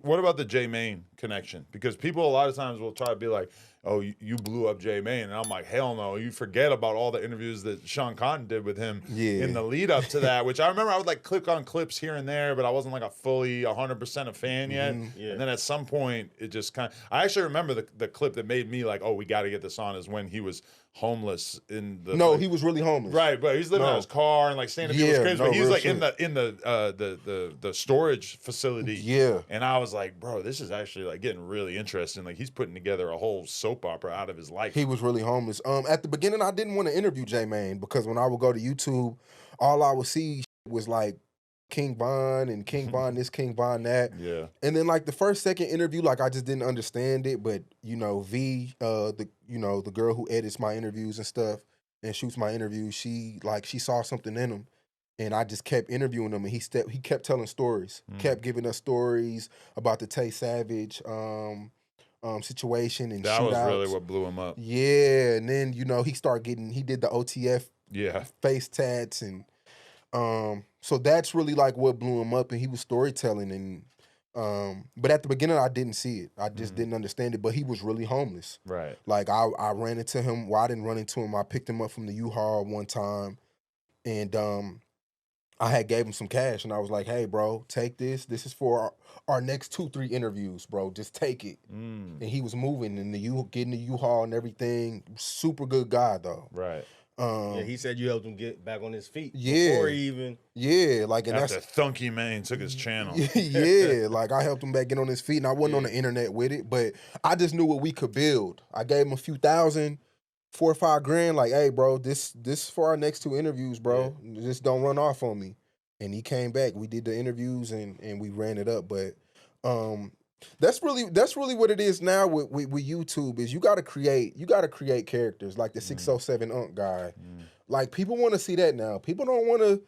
What about the J Main connection? Because people a lot of times will try to be like, "Oh, you blew up J Main," and I'm like, "Hell no!" You forget about all the interviews that Sean Cotton did with him in Yeah. the lead up to that. Which I remember I would like click on clips here and there, but I wasn't like a fully 100% a fan yet. Yeah. And then at some point, it just kind of. I actually remember the clip that made me like, "Oh, we got to get this on." Is when he was homeless in the. No, like, he was really homeless. Right, but he's living out of his car and like staying in people's cribs. no, But he's real like shit. in the storage facility. Yeah. And I was like, bro, this is actually like getting really interesting. Like he's putting together a whole soap opera out of his life. He was really homeless. At the beginning, I didn't want to interview J Main because when I would go to YouTube, all I would see was like King Von and King Von this, King Von that. Yeah. And then like the first, second interview, like I just didn't understand it. But V, the girl who edits my interviews and stuff and shoots my interviews, she saw something in him. And I just kept interviewing him, and he kept telling stories, kept giving us stories about the Tay Savage situation and that shootouts. was really what blew him up. Yeah, and then he did the OTF Yeah. face tats, and so that's really like what blew him up, and he was storytelling, and but at the beginning I didn't see it, I just didn't understand it, but he was really homeless. Right. Like I ran into him. Well, I didn't run into him. I picked him up from the U-Haul one time, and I had gave him some cash, and I was like, "Hey, bro, take this. This is for our next 2-3 interviews, bro. Just take it." And he was moving and getting the U-Haul and everything. Super good guy though. Right. Yeah, he said you helped him get back on his feet. Yeah. Before he even. Yeah, like, and After that's Thunky Main took his channel. yeah, like I helped him back get on his feet, and I wasn't on the internet with it, but I just knew what we could build. I gave him a few thousand, $4 or $5 grand. Like, hey, bro, this for our next 2 interviews, bro. Just don't run off on me. And he came back. We did the interviews and we ran it up. But that's really what it is now with YouTube is you gotta create characters like the 607 Unk guy. Like people want to see that now. People don't want to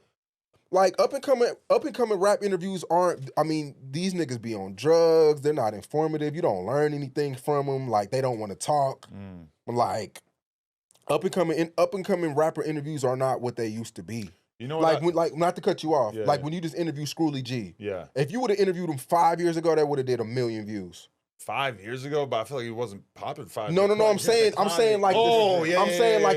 like up and coming rap interviews aren't. I mean, these niggas be on drugs. They're not informative. You don't learn anything from them. Like they don't want to talk. Like up and coming rapper interviews are not what they used to be. You know what? Like not to cut you off. Yeah. Like when you just interview Scrooly G. Yeah. If you would have interviewed him 5 years ago, that would have did 1 million views. 5 years ago, but I feel like he wasn't popular 5 No, years no. I'm saying like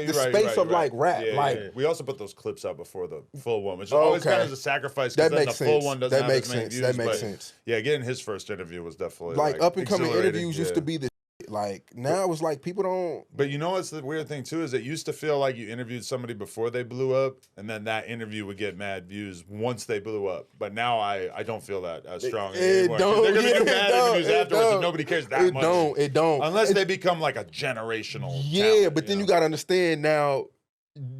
the space of like rap. Yeah, like yeah. We also put those clips out before the full one, which is always kind of a sacrifice because then the full one doesn't have as many views. That makes sense. Yeah, getting his first interview was definitely like up and coming exhilarating. interviews used to be the like now it's like people don't. But you know what's the weird thing too is it used to feel like you interviewed somebody before they blew up, and then that interview would get mad views once they blew up. But now I don't feel that as strong anymore. They're gonna do mad interviews afterwards, and nobody cares that much. It don't unless they become like a generational. Yeah, talent, but then you gotta understand now.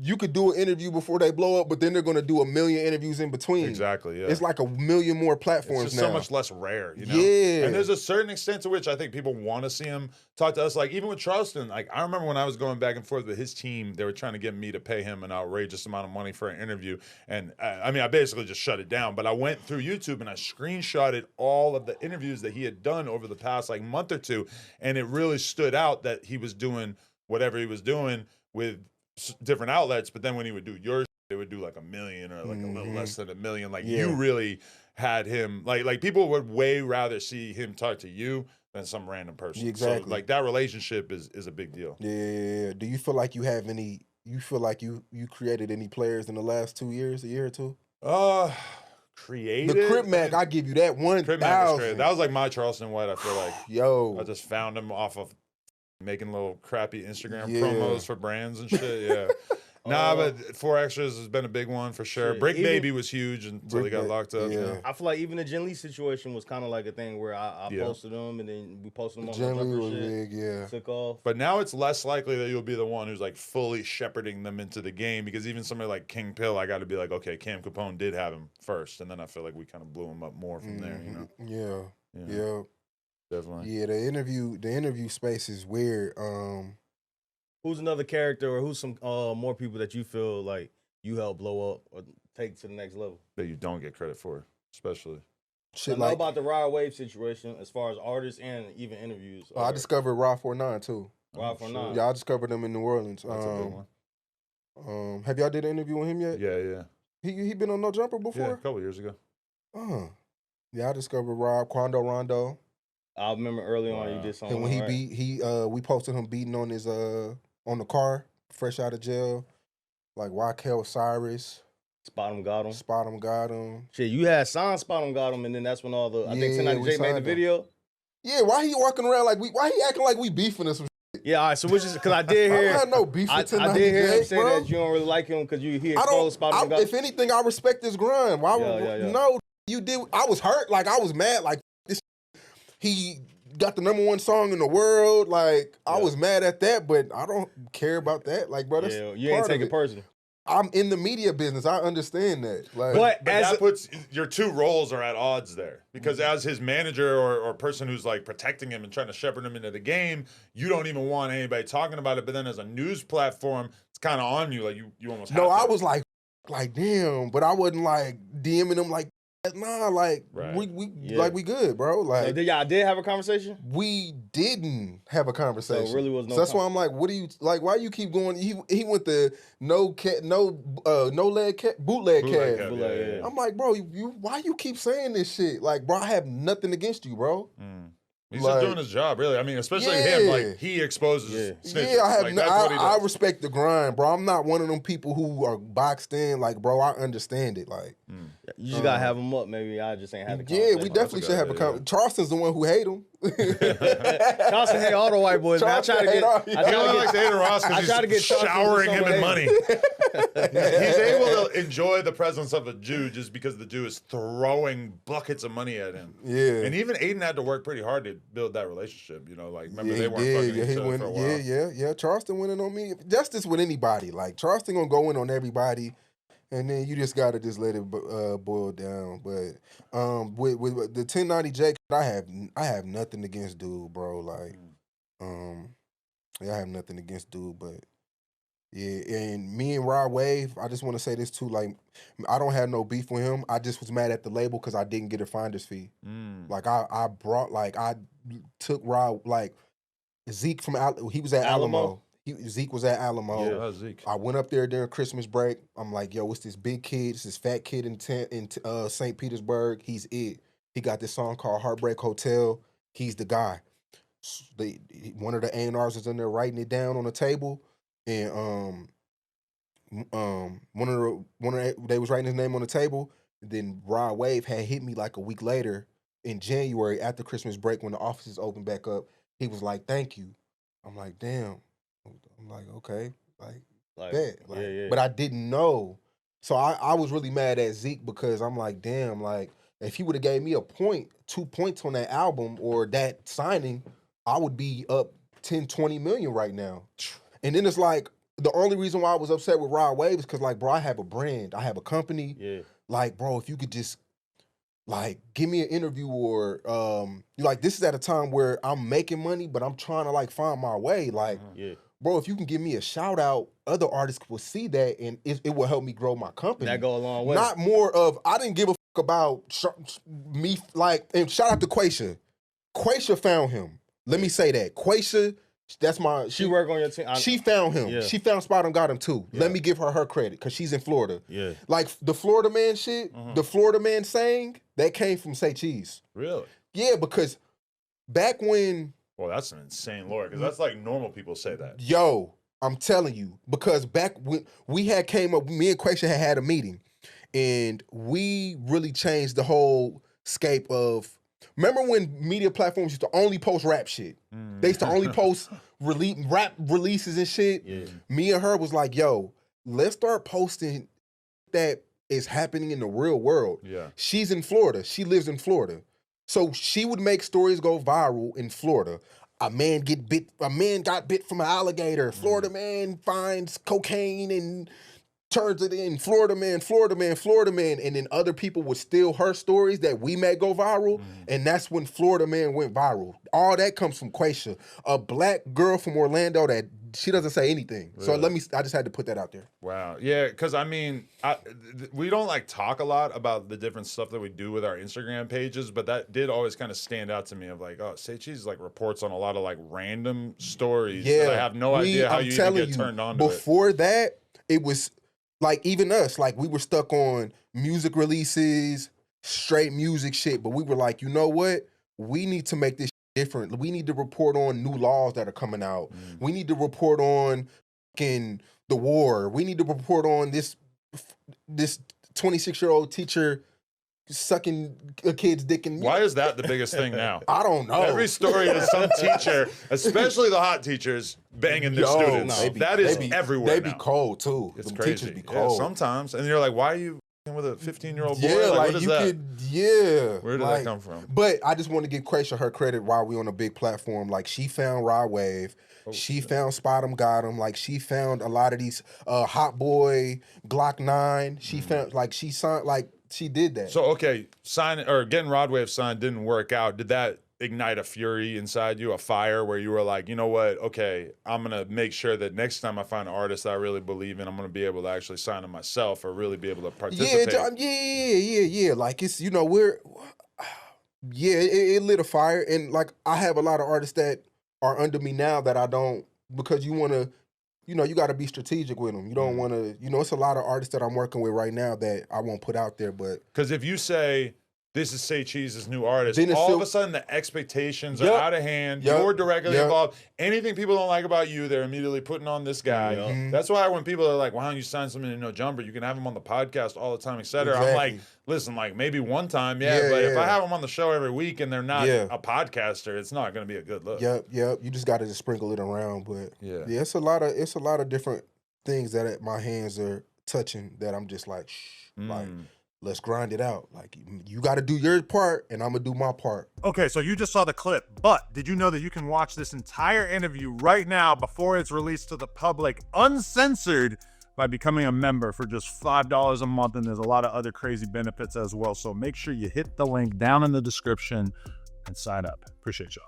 You could do an interview before they blow up, but then they're gonna do 1 million interviews in between. Exactly. Yeah. It's like 1 million more platforms it's just now. so much less rare, you know? Yeah. And there's a certain extent to which I think people want to see him talk to us. Like, even with Charleston, like, I remember when I was going back and forth with his team, they were trying to get me to pay him an outrageous amount of money for an interview. And, I basically just shut it down. But I went through YouTube and I screenshotted all of the interviews that he had done over the past, like, month or two. And it really stood out that he was doing whatever he was doing with different outlets, but then when he would do yours, they would do like 1 million or like a little less than 1 million. Like you really had him, like people would way rather see him talk to you than some random person. Exactly. So like that relationship is a big deal. Yeah. Do you feel like you have any? You feel like you created any players in the last 2 years, a year or two? Created the Crip Mac. I give you that 1,000. That was like my Charleston White. I feel like I just found him off of making little crappy Instagram promos for brands and shit. Yeah. Nah, but 4 Extras has been a big one for sure. Brick Baby was huge until he got locked up. Yeah. I feel like even the Jen Lee situation was kind of like a thing where I posted them and then we posted them on Jen the Lee was shit. big, yeah. Took off. But now it's less likely that you'll be the one who's like fully shepherding them into the game because even somebody like King Pill, I got to be like, okay, Cam Capone did have him first, and then I feel like we kind of blew him up more from there, you know? Yeah. Definitely. Yeah, the interview space is weird. Who's another character or who's some more people that you feel like you helped blow up or take to the next level? That you don't get credit for, especially. Shit, I know about the Rod Wave situation as far as artists and even interviews. I discovered Raw 49 too. Raw 49. Yeah, I discovered him in New Orleans. That's a good one. Have y'all did an interview with him yet? Yeah. He been on No Jumper before? Yeah, a couple years ago. Yeah, I discovered Rob Quando Rondo. I remember early on you did something. And when right? we posted him beating on his on the car, fresh out of jail. Like Raquel Cyrus. Spot him, got him. Spot him, got him. Shit, you had Shawn spot him, got him, and then that's when all the I think Yeah, 1090 we J made the signed him. video. Yeah, why he walking around like why he acting like we beefing us? Yeah, all right. So which is because I did I hear don't have no beef with I did hear him say bro. that you don't really like him because he I exposed spot him, got him. if anything, I respect his grind. Why Yeah. no, you did I was hurt, like I was mad, like this he got the #1 song in the world. Like I was mad at that, but I don't care about that. Like, bro, that's Yeah, you ain't take it personal. I'm in the media business. I understand that. Like, But that puts your two roles are at odds there because as his manager or person who's like protecting him and trying to shepherd him into the game, you don't even want anybody talking about it. But then as a news platform, it's kind of on you. Like you almost have to. I was like damn, but I wasn't like DMing him like nah, like we like we good, bro. Like so y'all did have a conversation? We didn't have a conversation. So it really was no. So that's why I'm like, what do you like? Why you keep going? He went the bootleg cat. Yeah. I'm like, bro, why you keep saying this shit? Like, bro, I have nothing against you, bro. He's just doing his job, really. I mean, especially him, like he exposes snitches. Yeah, I have. Like, that's what he does. I respect the grind, bro. I'm not one of them people who are boxed in. Like, bro, I understand it. Like, you just gotta have him up. Maybe I just ain't had the conversation. Yeah, we definitely should have a conversation. Charleston's the one who hate him. Charleston hate all the white boys. Man. I try to get. I like Aiden Ross because he's showering him in money. He's able to enjoy the presence of a Jew just because the Jew is throwing buckets of money at him. Yeah, and even Aiden had to work pretty hard to build that relationship. You know, like remember they weren't fucking each other for a while. Yeah. Charleston winning on me. Justice with anybody. Like Charleston gonna go in on everybody. And then you just gotta just let it boil down. But with the 1090 J, I have nothing against dude, bro. Like, I have nothing against dude, but yeah. And me and Rod Wave, I just want to say this too. Like, I don't have no beef with him. I just was mad at the label because I didn't get a finder's fee. Like I took Rod like Zeke from he was at Alamo. Zeke was at Alamo. Yeah, Zeke. I went up there during Christmas break. I'm like, yo, it's this big kid, it's this fat kid in St. Petersburg. He's it. He got this song called Heartbreak Hotel. He's the guy. One of the A&Rs was in there writing it down on the table, and they was writing his name on the table. And then Rod Wave had hit me like a week later in January after Christmas break when the offices opened back up. He was like, "Thank you." I'm like, "Damn." I'm like, okay, like that. Like, but I didn't know. So I was really mad at Zeke because I'm like, damn, like if he would have gave me 2 points on that album or that signing, I would be up 10, 20 million right now. And then it's like, the only reason why I was upset with Rod Wave is because like, bro, I have a brand. I have a company. Yeah. Like, bro, if you could just like give me an interview or like this is at a time where I'm making money, but I'm trying to like find my way. Like, bro, if you can give me a shout out, other artists will see that and it will help me grow my company. That go a long way. Not more of, I didn't give a fuck about me, like, and shout out to Quaca. Quaca found him. Let me say that. Quaca, that's my... She work on your team. She found him. Yeah. She found Spot and got him too. Yeah. Let me give her credit because she's in Florida. Yeah. Like the Florida man shit, the Florida man saying, that came from Say Cheese. Really? Yeah, because back when... Well, that's an insane lore because that's like normal people say that. Yo, I'm telling you, because back when we had came up, me and Quaca had a meeting, and we really changed the whole scape of. Remember when media platforms used to only post rap shit? They used to only post rap releases and shit. Yeah. Me and her was like, yo, let's start posting that is happening in the real world. Yeah. She's in Florida. She lives in Florida. So she would make stories go viral in Florida. A man got bit from an alligator. Florida man finds cocaine and turns it in. Florida man. And then other people would steal her stories that we made go viral. And that's when Florida man went viral. All that comes from Quaca, a black girl from Orlando that she doesn't say anything. Really? So I just had to put that out there. Wow. Yeah, because I mean, we don't like talk a lot about the different stuff that we do with our Instagram pages, but that did always kind of stand out to me of like, oh, Say Cheese like reports on a lot of like random stories that I have no idea how you even get turned on to before that, it was like even us, like we were stuck on music releases, straight music shit. But we were like, you know what? We need to make this different. We need to report on new laws that are coming out. We need to report on the war. We need to report on this 26-year-old teacher sucking a kid's dick. And why is that the biggest thing now? I don't know. Every story is some teacher, especially the hot teachers, banging their students. That is everywhere. They be cold too. It's Them crazy. teachers be cold. Yeah, sometimes, and you're like, why are you with a 15-year-old boy? Yeah, what is that? Where did that come from? But I just want to give Quaca her credit while we on a big platform. Like, she found Rod Wave. She found Spot 'em, Got 'em. Like, she found a lot of these Hot Boy, Glock 9. She found, like, she signed, like, she did that. So, okay, getting Rod Wave signed didn't work out. Did that ignite a fury inside you, a fire where you were like, you know what? Okay, I'm going to make sure that next time I find an artist I really believe in, I'm going to be able to actually sign them myself or really be able to participate. Yeah. Like, it's, it lit a fire. And, like, I have a lot of artists that are under me now that I don't, because you want to, you got to be strategic with them. You don't want to, it's a lot of artists that I'm working with right now that I won't put out there, but. Because if you say, this is Say Cheese's new artist, all of a sudden the expectations are out of hand. You're directly involved. Anything people don't like about you, they're immediately putting on this guy. That's why when people are like, why don't you sign somebody to No Jumper? You can have him on the podcast all the time, et cetera. Exactly. I'm like, listen, like maybe one time, but if I have them on the show every week and they're not a podcaster, it's not going to be a good look. Yep. You just got to just sprinkle it around. But it's a lot of different things that my hands are touching that I'm just like, like, let's grind it out. Like, you got to do your part, and I'm going to do my part. Okay, so you just saw the clip, but did you know that you can watch this entire interview right now before it's released to the public, uncensored, by becoming a member for just $5 a month, and there's a lot of other crazy benefits as well. So make sure you hit the link down in the description and sign up. Appreciate y'all.